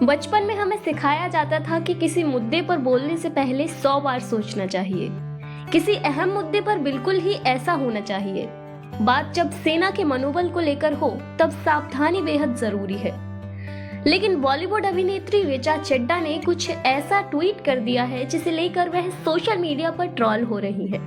बचपन में हमें सिखाया जाता था कि किसी मुद्दे पर बोलने से पहले 100 बार सोचना चाहिए। किसी अहम मुद्दे पर बिल्कुल ही ऐसा होना चाहिए। बात जब सेना के मनोबल को लेकर हो तब सावधानी बेहद जरूरी है। लेकिन बॉलीवुड अभिनेत्री ऋचा चड्ढा ने कुछ ऐसा ट्वीट कर दिया है जिसे लेकर वह सोशल मीडिया पर ट्रोल हो रही है।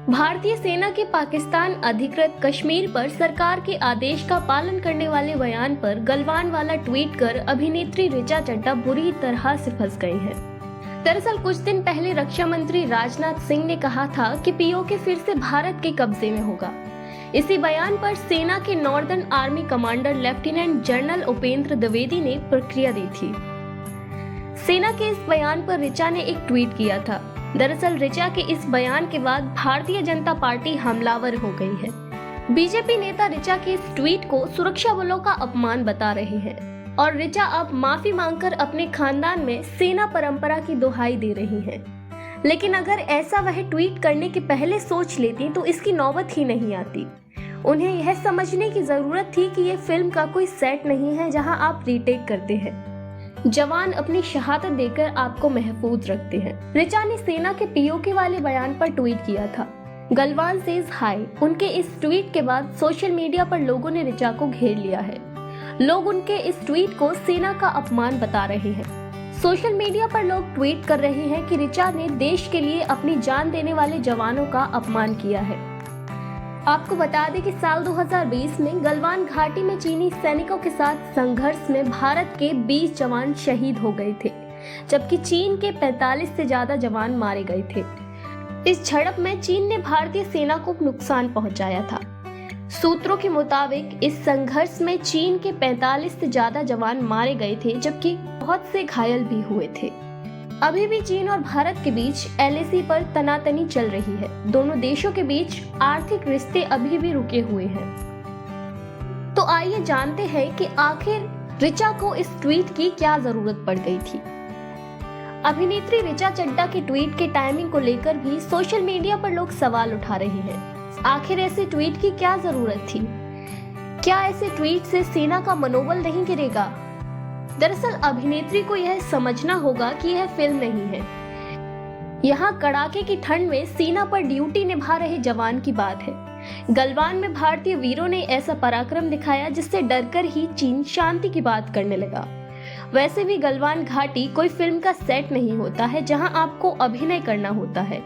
भारतीय सेना के पाकिस्तान अधिकृत कश्मीर पर सरकार के आदेश का पालन करने वाले बयान पर गलवान वाला ट्वीट कर अभिनेत्री ऋचा चड्ढा बुरी तरह से फंस गई हैं। दरअसल कुछ दिन पहले रक्षा मंत्री राजनाथ सिंह ने कहा था कि पीओके फिर से भारत के कब्जे में होगा। इसी बयान पर सेना के northern army commander lieutenant general Upendra Dwivedi ने प्रतिक्रिया दी थी। सेना के इस बयान पर ऋचा ने एक ट्वीट किया था। दरअसल ऋचा के इस बयान के बाद भारतीय जनता पार्टी हमलावर हो गई है। बीजेपी नेता ऋचा के इस ट्वीट को सुरक्षा बलों का अपमान बता रहे हैं और ऋचा अब माफी मांगकर अपने खानदान में सेना परंपरा की दुहाई दे रही हैं। लेकिन अगर ऐसा वह ट्वीट करने के पहले सोच लेती तो इसकी नौबत ही नहीं आती। उन्हें यह समझने की जरूरत थी कि ये फिल्म का कोई सेट नहीं है जहां आप रीटेक करते हैं। जवान अपनी शहादत देकर आपको महफूज रखते हैं। ऋचा ने सेना के पीओके वाले बयान पर ट्वीट किया था, गलवान सेज हाय। उनके इस ट्वीट के बाद सोशल मीडिया पर लोगों ने ऋचा को घेर लिया है। लोग उनके इस ट्वीट को सेना का अपमान बता रहे हैं। सोशल मीडिया पर लोग ट्वीट कर रहे हैं कि ऋचा ने देश के लिए अपनी जान देने वाले जवानों का अपमान किया है। आपको बता दें कि साल 2020 में गलवान घाटी में चीनी सैनिकों के साथ संघर्ष में भारत के 20 जवान शहीद हो गए थे, जबकि चीन के 45 से ज्यादा जवान मारे गए थे। इस झड़प में चीन ने भारतीय सेना को नुकसान पहुंचाया था। सूत्रों के मुताबिक इस संघर्ष में चीन के 45 से ज्यादा जवान मारे गए थे, जबकि बहुत से घायल भी हुए थे। अभी भी चीन और भारत के बीच एलएसी पर तनातनी चल रही है। दोनों देशों के बीच आर्थिक रिश्ते अभी भी रुके हुए हैं। तो आइए जानते हैं कि आखिर ऋचा को इस ट्वीट की क्या जरूरत पड़ गई थी। अभिनेत्री ऋचा चड्ढा के ट्वीट के टाइमिंग को लेकर भी सोशल मीडिया पर लोग सवाल उठा रहे हैं। आखिर ऐसे ट्वीट की क्या जरूरत थी? क्या ऐसे ट्वीट से सेना का मनोबल नहीं गिरेगा? दरअसल अभिनेत्री को यह समझना होगा कि यह फिल्म नहीं है। यहाँ कड़ाके की ठंड में सीमा पर ड्यूटी निभा रहे जवान की बात है। गलवान में भारतीय वीरों ने ऐसा पराक्रम दिखाया जिससे डरकर ही चीन शांति की बात करने लगा। वैसे भी गलवान घाटी कोई फिल्म का सेट नहीं होता है जहाँ आपको अभिनय करना होता है।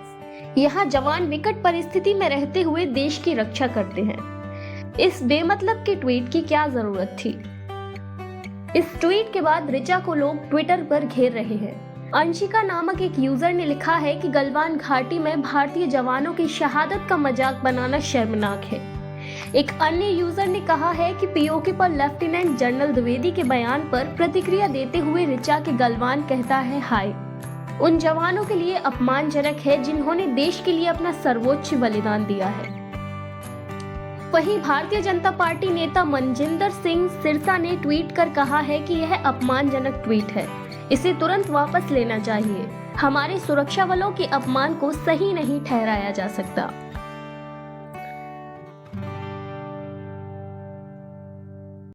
यहाँ जवान विकट परिस्थिति में रहते हुए देश की रक्षा करते हैं। इस बेमतलब के ट्वीट की क्या जरूरत थी? इस ट्वीट के बाद ऋचा को लोग ट्विटर पर घेर रहे हैं। अंशिका नामक एक यूजर ने लिखा है कि गलवान घाटी में भारतीय जवानों की शहादत का मजाक बनाना शर्मनाक है। एक अन्य यूजर ने कहा है कि पीओके पर लेफ्टिनेंट जनरल द्विवेदी के बयान पर प्रतिक्रिया देते हुए ऋचा के गलवान कहता है हाय। उन जवानों के लिए अपमानजनक है जिन्होंने देश के लिए अपना सर्वोच्च बलिदान दिया है। वहीं भारतीय जनता पार्टी नेता मनजिंदर सिंह सिरसा ने ट्वीट कर कहा है कि यह अपमानजनक ट्वीट है, इसे तुरंत वापस लेना चाहिए। हमारे सुरक्षा बलों के अपमान को सही नहीं ठहराया जा सकता।